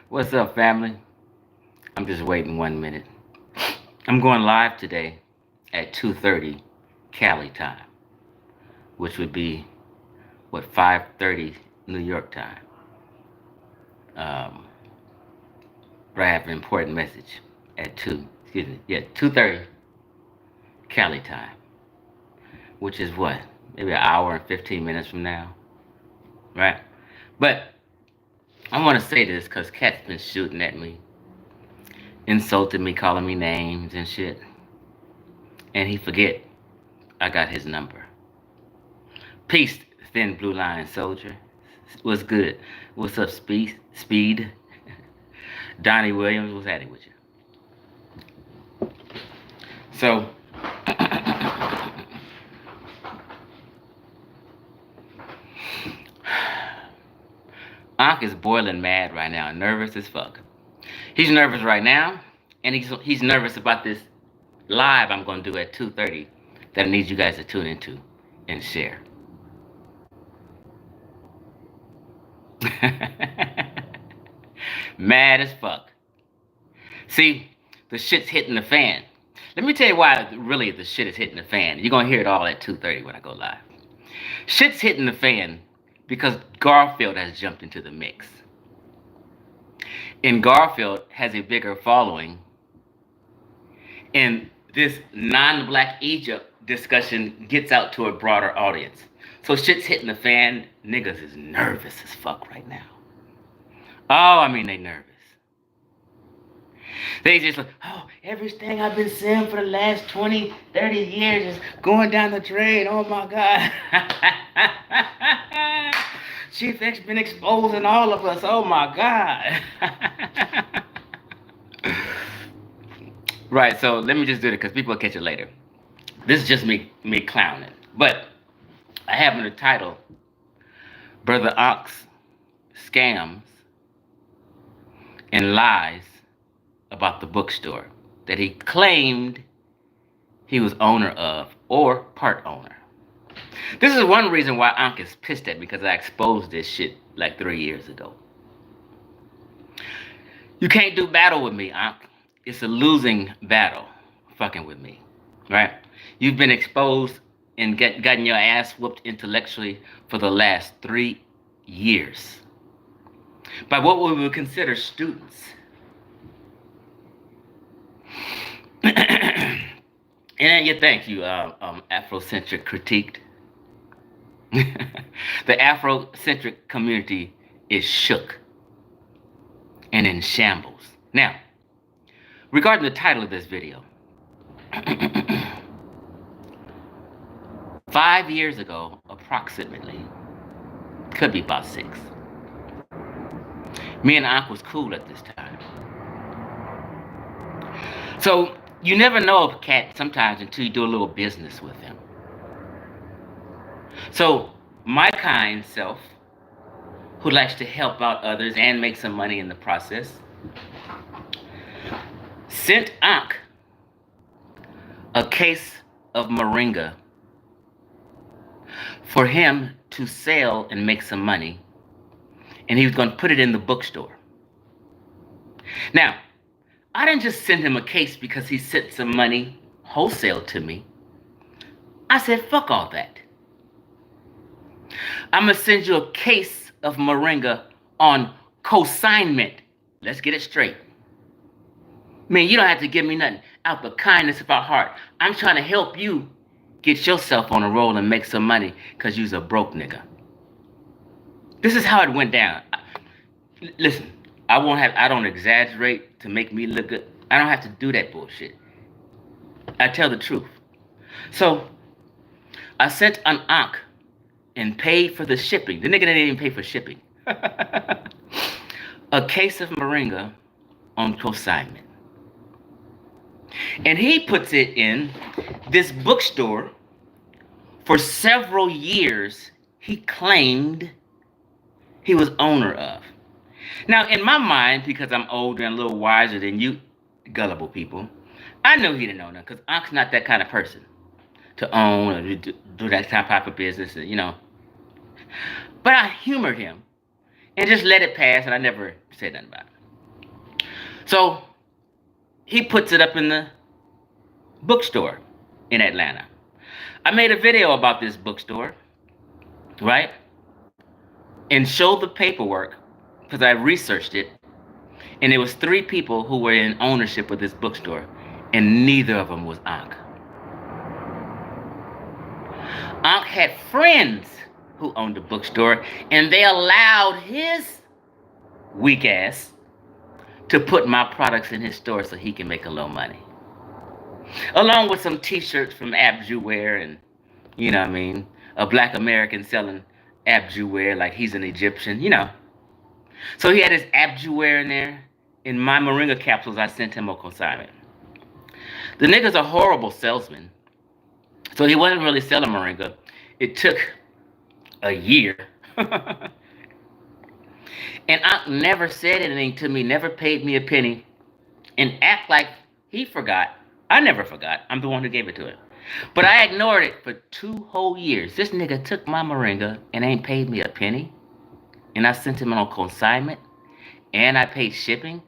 What's up, family? I'm just waiting 1 minute. I'm going live today at 2:30 Cali time, which would be what 5:30 New York time. Um, but I have an important message at 2:30 Cali time, which is what maybe an hour and 15 minutes from now, right? But I want to say this because Cat's been shooting at me, insulting me, calling me names and shit, and he forget I got his number. Peace, thin blue line soldier. What's good? What's up, Speed? Speed. Donnie Williams, what's happening with you? So, Ankh is boiling mad right now, nervous as fuck. He's nervous right now, and he's nervous about this live I'm gonna do at 2:30 that I need you guys to tune into and share. Mad as fuck. See, the shit's hitting the fan. Let me tell you why really the shit is hitting the fan. You're gonna hear it all at 2:30 when I go live. Shit's hitting the fan because Garfield has jumped into the mix. And Garfield has a bigger following. And this non-black Egypt discussion gets out to a broader audience. So shit's hitting the fan. Niggas is nervous as fuck right now. Oh, I mean, they nervous. They just like, oh, everything I've been saying for the last 20, 30 years is going down the drain. Oh my God. Chief X been exposing all of us. Oh my God. Right, so let me just do it because people will catch it later. This is just me clowning. But I have in the title, Brother Ankhs Scams and Lies about the bookstore that he claimed he was owner of or part owner. This is one reason why Ankh is pissed at me, because I exposed this shit like 3 years ago. You can't do battle with me, Ankh. It's a losing battle fucking with me, right? You've been exposed and gotten your ass whooped intellectually for the last 3 years by what we would consider students. And you thank you, Afrocentric critiqued. The Afrocentric community is shook and in shambles. Now, regarding the title of this video, 5 years ago, approximately, could be about 6, me and Ankh was cool at this time. So, you never know a cat sometimes until you do a little business with him. So, my kind self, who likes to help out others and make some money in the process, sent Ankh a case of moringa for him to sell and make some money, and he was going to put it in the bookstore. Now, I didn't just send him a case because he sent some money wholesale to me. I said, fuck all that. I'm going to send you a case of moringa on consignment. Let's get it straight. Man, you don't have to give me nothing. Out the kindness of our heart, I'm trying to help you get yourself on a roll and make some money because you's a broke nigga. This is how it went down. Listen, I don't exaggerate to make me look good. I don't have to do that bullshit. I tell the truth. So I sent an Ankh and paid for the shipping. The nigga didn't even pay for shipping. A case of moringa on consignment. And he puts it in this bookstore for several years he claimed he was owner of. Now, in my mind, because I'm older and a little wiser than you gullible people, I knew he didn't own it because Ankh's not that kind of person to own or do that type of business, you know. But I humored him and just let it pass, and I never said nothing about it. So he puts it up in the bookstore in Atlanta. I made a video about this bookstore, right? And showed the paperwork because I researched it. And there was 3 people who were in ownership of this bookstore, and neither of them was Ankh. Ankh had friends who owned the bookstore, and they allowed his weak ass to put my products in his store so he can make a little money. Along with some t-shirts from Abju Wear and, you know what I mean, a black American selling Abju Wear like he's an Egyptian, you know. So he had his Abju Wear in there. In my moringa capsules, I sent him a consignment. The nigga's a horrible salesman. So he wasn't really selling moringa. It took a year. And Ankh never said anything to me, never paid me a penny, and act like he forgot. I never forgot. I'm the one who gave it to him. But I ignored it for 2 whole years. This nigga took my moringa and ain't paid me a penny. And I sent him on consignment. And I paid shipping.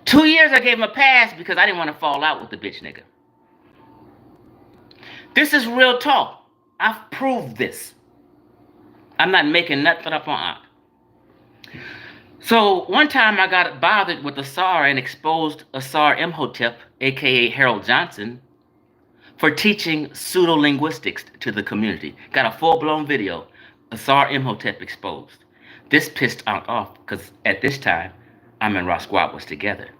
2 years I gave him a pass because I didn't want to fall out with the bitch nigga. This is real talk. I've proved this. I'm not making nothing up on Ankh. So one time I got bothered with Asar and exposed Asar Imhotep, aka Harold Johnson, for teaching pseudo-linguistics to the community. Got a full-blown video, Asar Imhotep exposed. This pissed Ankh off because at this time, I'm and Rosquat was together.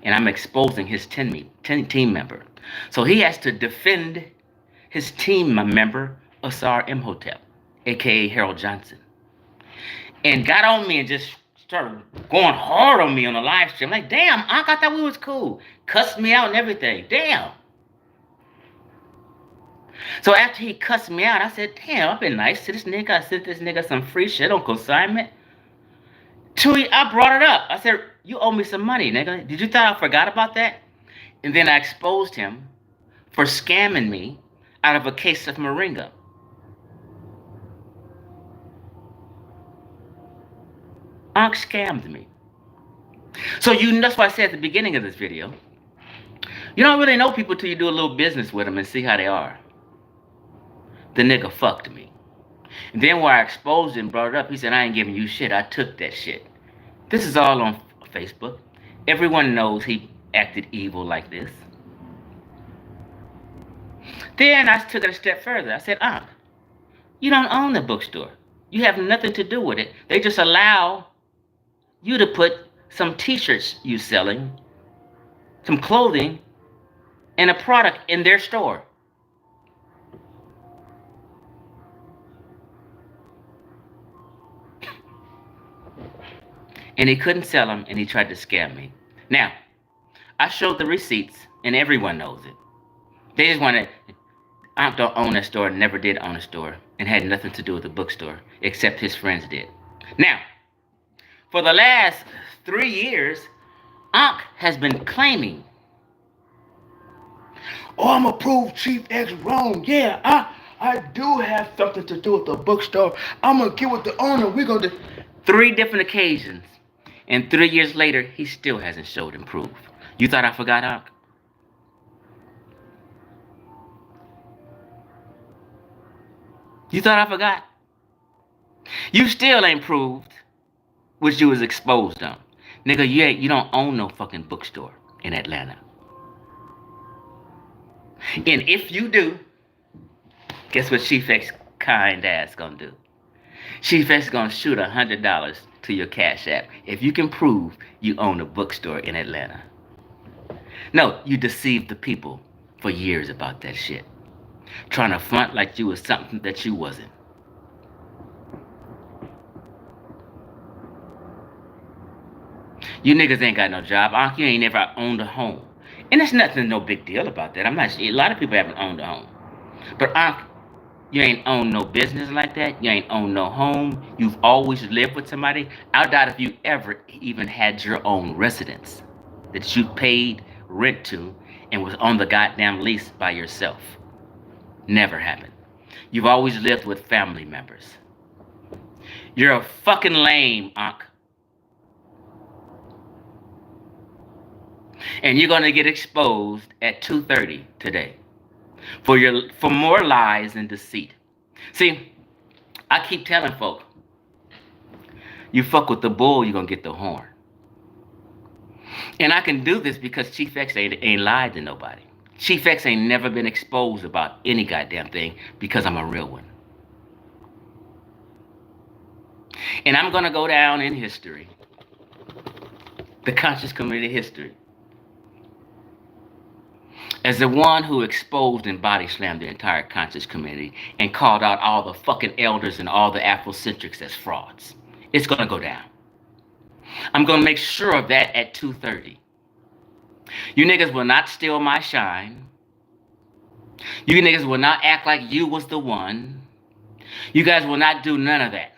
And I'm exposing his team member. So he has to defend his team member, Asar Imhotep, aka Harold Johnson. And got on me and just started going hard on me on the live stream. Like, damn, Ankh, I thought we was cool. Cussed me out and everything. Damn. So after he cussed me out, I said, damn, I've been nice to this nigga. I sent this nigga some free shit on consignment. I brought it up. I said, you owe me some money, nigga. Did you thought I forgot about that? And then I exposed him for scamming me out of a case of moringa. Ankh scammed me. So that's why I said at the beginning of this video, you don't really know people till you do a little business with them and see how they are. The nigga fucked me. And then when I exposed him, brought it up, he said, I ain't giving you shit. I took that shit. This is all on Facebook. Everyone knows he acted evil like this. Then I took it a step further. I said, Ankh, you don't own the bookstore. You have nothing to do with it. They just allow you to put some t-shirts you selling, some clothing, and a product in their store. And he couldn't sell them, and he tried to scam me. Now, I showed the receipts, and everyone knows it. They just wanted, Ankh don't own a store, never did own a store, and had nothing to do with the bookstore, except his friends did. Now, for the last 3 years, Ankh has been claiming, oh, I'm going to prove Chief X wrong. Yeah, I do have something to do with the bookstore. I'm going to get with the owner. We're going to... 3 different occasions. And 3 years later, he still hasn't showed and proved. You thought I forgot, Ankh? You thought I forgot? You still ain't proved what you was exposed on. Nigga, you don't own no fucking bookstore in Atlanta. And if you do, guess what Chief X kind ass gonna do? Chief X is gonna shoot $100 to your Cash App if you can prove you own a bookstore in Atlanta. No, you deceived the people for years about that shit, trying to front like you was something that you wasn't. You niggas ain't got no job. Ankh, you ain't never owned a home. And there's nothing, no big deal about that. I'm not, a lot of people haven't owned a home. But Ankh, you ain't owned no business like that. You ain't owned no home. You've always lived with somebody. I doubt if you ever even had your own residence that you paid rent to and was on the goddamn lease by yourself. Never happened. You've always lived with family members. You're a fucking lame, Ankh. And you're gonna get exposed at 2:30 today for more lies and deceit. See, I keep telling folk, you fuck with the bull, you're gonna get the horn. And I can do this because Chief X ain't lied to nobody. Chief X ain't never been exposed about any goddamn thing because I'm a real one. And I'm gonna go down in history, the conscious community history, as the one who exposed and body slammed the entire conscious community and called out all the fucking elders and all the Afrocentrics as frauds. It's gonna go down. I'm gonna make sure of that at 2:30. You niggas will not steal my shine. You niggas will not act like you was the one. You guys will not do none of that.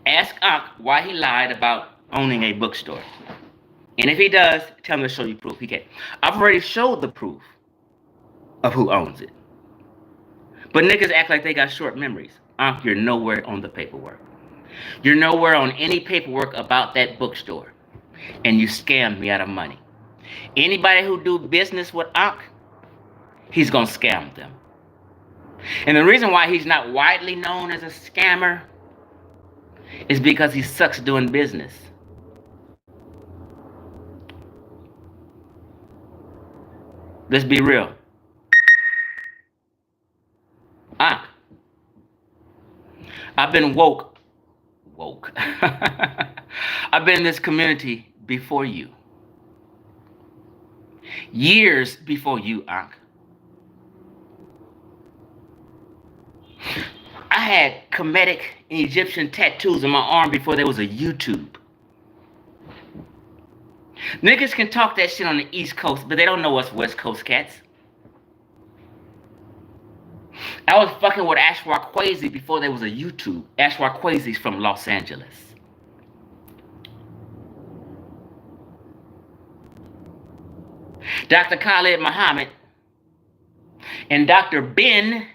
Ask Ankh why he lied about owning a bookstore. And if he does, tell him to show you proof. He can't. I've already showed the proof of who owns it. But niggas act like they got short memories. Ankh, you're nowhere on the paperwork. You're nowhere on any paperwork about that bookstore. And you scammed me out of money. Anybody who do business with Ankh, he's gonna scam them. And the reason why he's not widely known as a scammer is because he sucks doing business. Let's be real. Ankh, I've been woke. I've been in this community before you. Years before you, Ankh. I had Kemetic and Egyptian tattoos on my arm before there was a YouTube. Niggas can talk that shit on the East Coast, but they don't know us West Coast cats. I was fucking with Ashwar Kwesi before there was a YouTube. Ashwar Kwesi's from Los Angeles. Dr. Khalid Muhammad and Dr. Ben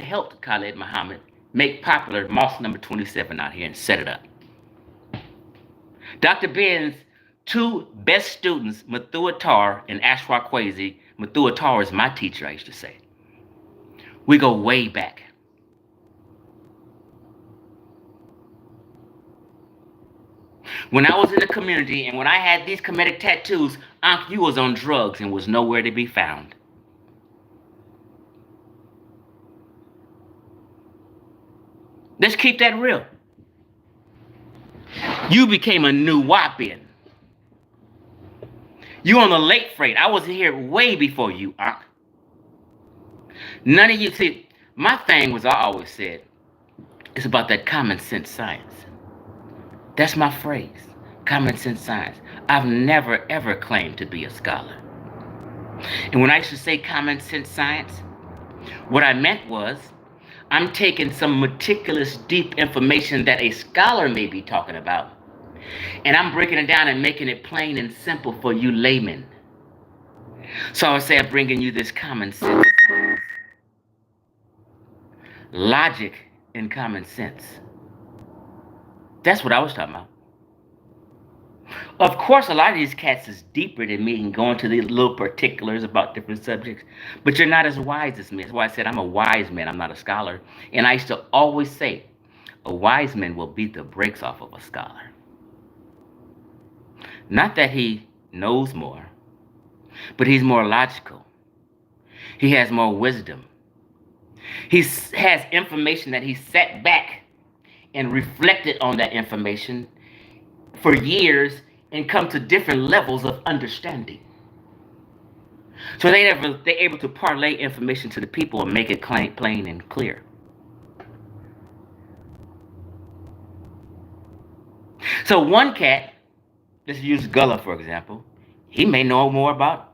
helped Khalid Muhammad make popular Mosque number 27 out here and set it up. Dr. Ben's two best students, Mathu Attar and Ashwar Kwesi. Mathu Attar is my teacher, I used to say. We go way back. When I was in the community and when I had these Kemetic tattoos, Ankh, you was on drugs and was nowhere to be found. Let's keep that real. You became a new Wapian. You on the late freight. I was here way before you, Ankh. None of you, see, my thing was, I always said, it's about that common sense science. That's my phrase, common sense science. I've never, ever claimed to be a scholar. And when I used to say common sense science, what I meant was, I'm taking some meticulous, deep information that a scholar may be talking about, and I'm breaking it down and making it plain and simple for you laymen. So I would say I'm bringing you this common sense science. Logic and common sense. That's what I was talking about. Of course, a lot of these cats is deeper than me and going to these little particulars about different subjects, but you're not as wise as me. That's why I said I'm a wise man, I'm not a scholar. And I used to always say, a wise man will beat the brakes off of a scholar. Not that he knows more, but he's more logical. He has more wisdom. He has information that he sat back and reflected on that information for years and come to different levels of understanding. So they're able to parlay information to the people and make it plain and clear. So one cat, let's use Gullah for example, he may know more about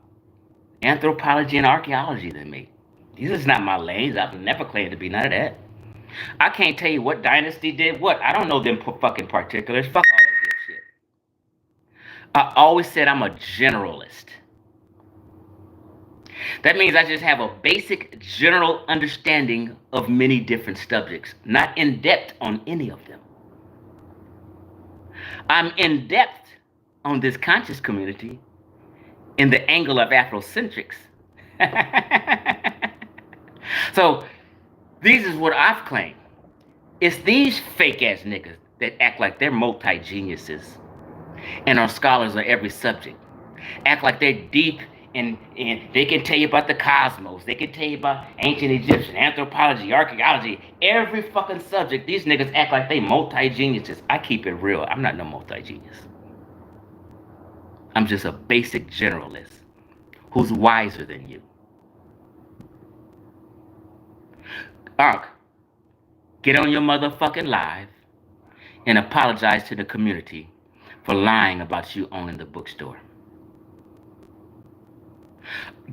anthropology and archaeology than me. These is not my lanes. I've never claimed to be none of that. I can't tell you what dynasty did what. I don't know them fucking particulars. Fuck all that good shit. I always said I'm a generalist. That means I just have a basic general understanding of many different subjects, not in depth on any of them. I'm in depth on this conscious community in the angle of Afrocentrics. So, this is what I've claimed. It's these fake ass niggas that act like they're multi geniuses and are scholars of every subject. Act like they're deep and they can tell you about the cosmos. They can tell you about ancient Egyptian, anthropology, archaeology, every fucking subject. These niggas act like they multi geniuses. I keep it real. I'm not no multi genius. I'm just a basic generalist who's wiser than you. Ankh, get on your motherfucking live and apologize to the community for lying about you owning the bookstore.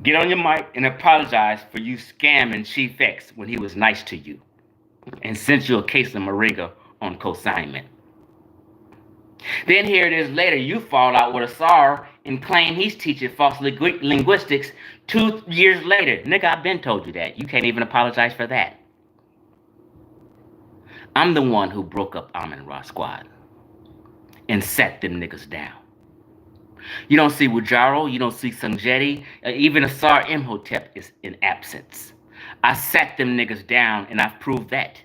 Get on your mic and apologize for you scamming Chief X when he was nice to you and sent you a case of Moringa on consignment. Then here it is later, you fall out with Asar and claim he's teaching false linguistics 2 years later. Nigga, I've been told you that. You can't even apologize for that. I'm the one who broke up Amun-Ra Squad and sat them niggas down. You don't see Wujaro, you don't see Sanjeti, even Asar Imhotep is in absence. I sat them niggas down and I've proved that.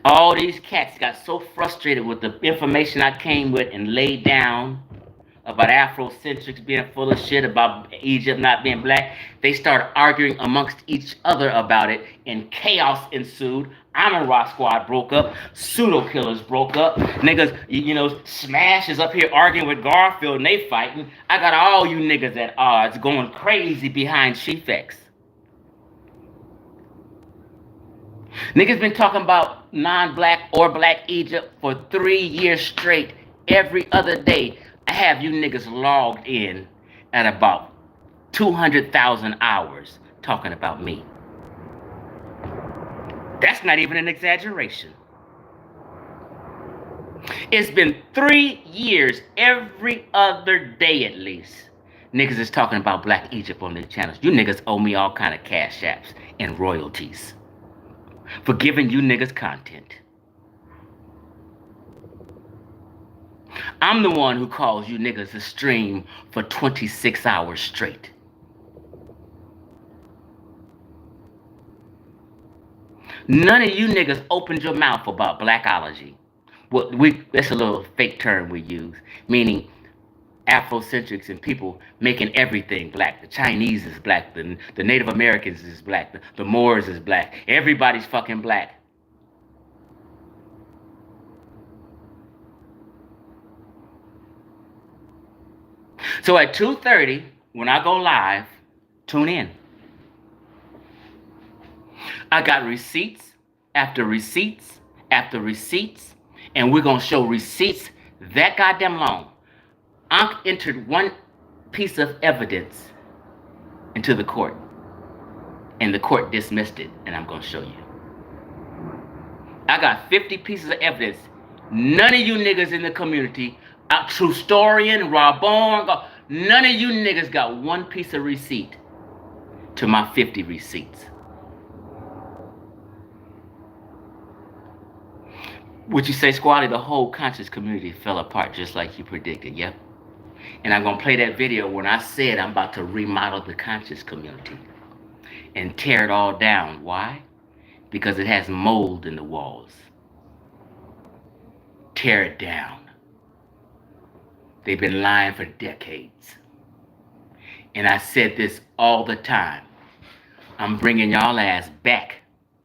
All these cats got so frustrated with the information I came with and laid down about Afrocentrics being full of shit, about Egypt not being black. They started arguing amongst each other about it, and chaos ensued. Amun-Ra Squad broke up. Pseudo killers broke up. Niggas, Smash is up here arguing with Garfield, and they fighting. I got all you niggas at odds going crazy behind Chief X. Niggas been talking about non-black or black Egypt for 3 years straight, every other day. I have you niggas logged in at about 200,000 hours talking about me. That's not even an exaggeration. It's been 3 years, every other day at least. Niggas is talking about Black Egypt on their channels. You niggas owe me all kind of cash apps and royalties for giving you niggas content. I'm the one who calls you niggas to stream for 26 hours straight. None of you niggas opened your mouth about blackology. That's a little fake term we use, meaning Afrocentrics and people making everything black. The Chinese is black, the Native Americans is black, the Moors is black. Everybody's fucking black. So at 2:30, when I go live, tune in. I got receipts after receipts after receipts, and we're going to show receipts that goddamn long. Ankh entered one piece of evidence into the court, and the court dismissed it, and I'm going to show you. I got 50 pieces of evidence. None of you niggas in the community, Trustorian, Rabon, none of you niggas got one piece of receipt to my 50 receipts. Would you say, Squally, the whole conscious community fell apart just like you predicted? Yep. And I'm going to play that video when I said I'm about to remodel the conscious community and tear it all down. Why? Because it has mold in the walls. Tear it down. They've been lying for decades. And I said this all the time. I'm bringing y'all ass back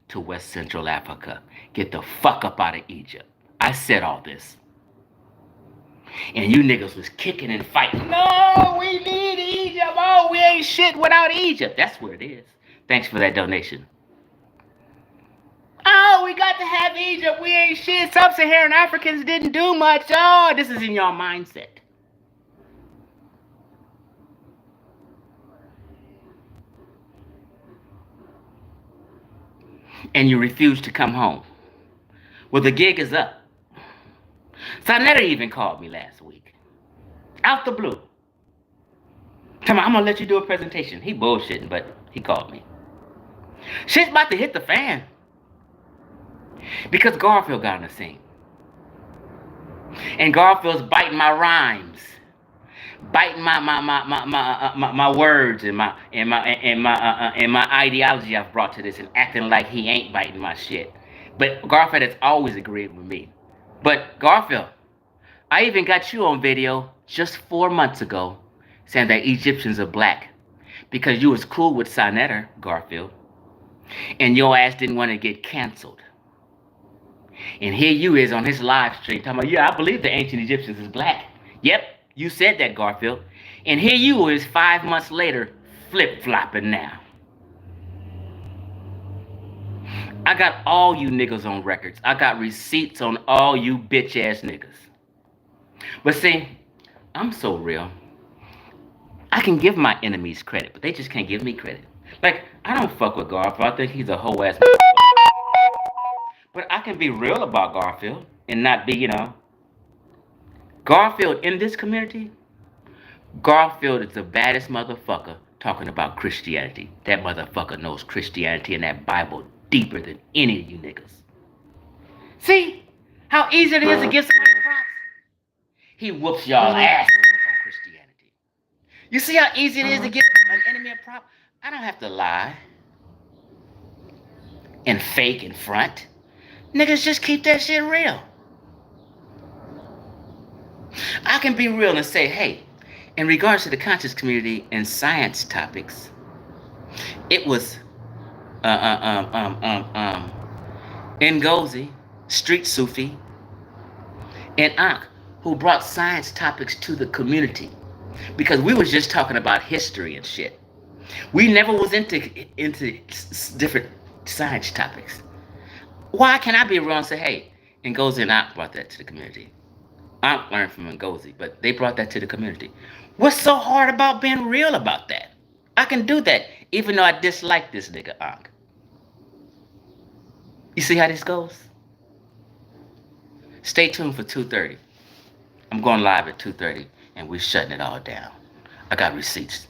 to West Central Africa. Get the fuck up out of Egypt. I said all this. And you niggas was kicking and fighting. No, we need Egypt. Oh, we ain't shit without Egypt. That's what it is. Thanks for that donation. Oh, we got to have Egypt. We ain't shit. Sub-Saharan Africans didn't do much. Oh, this is in your mindset. And you refuse to come home. Well, the gig is up. Sonetta even called me last week. Out the blue. Tell me, I'm gonna let you do a presentation. He bullshitting, but he called me. Shit's about to hit the fan. Because Garfield got on the scene. And Garfield's biting my rhymes. Biting my words and my ideology I've brought to this and acting like he ain't biting my shit. But Garfield has always agreed with me. But Garfield, I even got you on video just 4 months ago saying that Egyptians are black because you was cool with Sonetta, Garfield, and your ass didn't want to get canceled. And here you is on his live stream talking about, yeah, I believe the ancient Egyptians is black. Yep, you said that, Garfield. And here you is 5 months later flip-flopping now. I got all you niggas on records. I got receipts on all you bitch-ass niggas. But see, I'm so real. I can give my enemies credit, but they just can't give me credit. Like, I don't fuck with Garfield. I think he's a whole ass motherfucker. But I can be real about Garfield and not be, Garfield in this community, Garfield is the baddest motherfucker talking about Christianity. That motherfucker knows Christianity and that Bible deeper than any of you niggas. See how easy it is to give somebody props? He whoops y'all ass on Christianity. You see how easy it is to give an enemy a prop? I don't have to lie and fake and front. Niggas just keep that shit real. I can be real and say, hey, in regards to the conscious community and science topics, it was Ngozi, Street Sufi, and Ankhs who brought science topics to the community because we was just talking about history and shit. We never was into different science topics. Why can't I be real and say, hey, Ngozi and Ankhs brought that to the community? Ankhs learned from Ngozi, but they brought that to the community. What's so hard about being real about that? I can do that, even though I dislike this nigga Ankhs. You see how this goes? Stay tuned for 2:30. I'm going live at 2:30, and we're shutting it all down. I got receipts.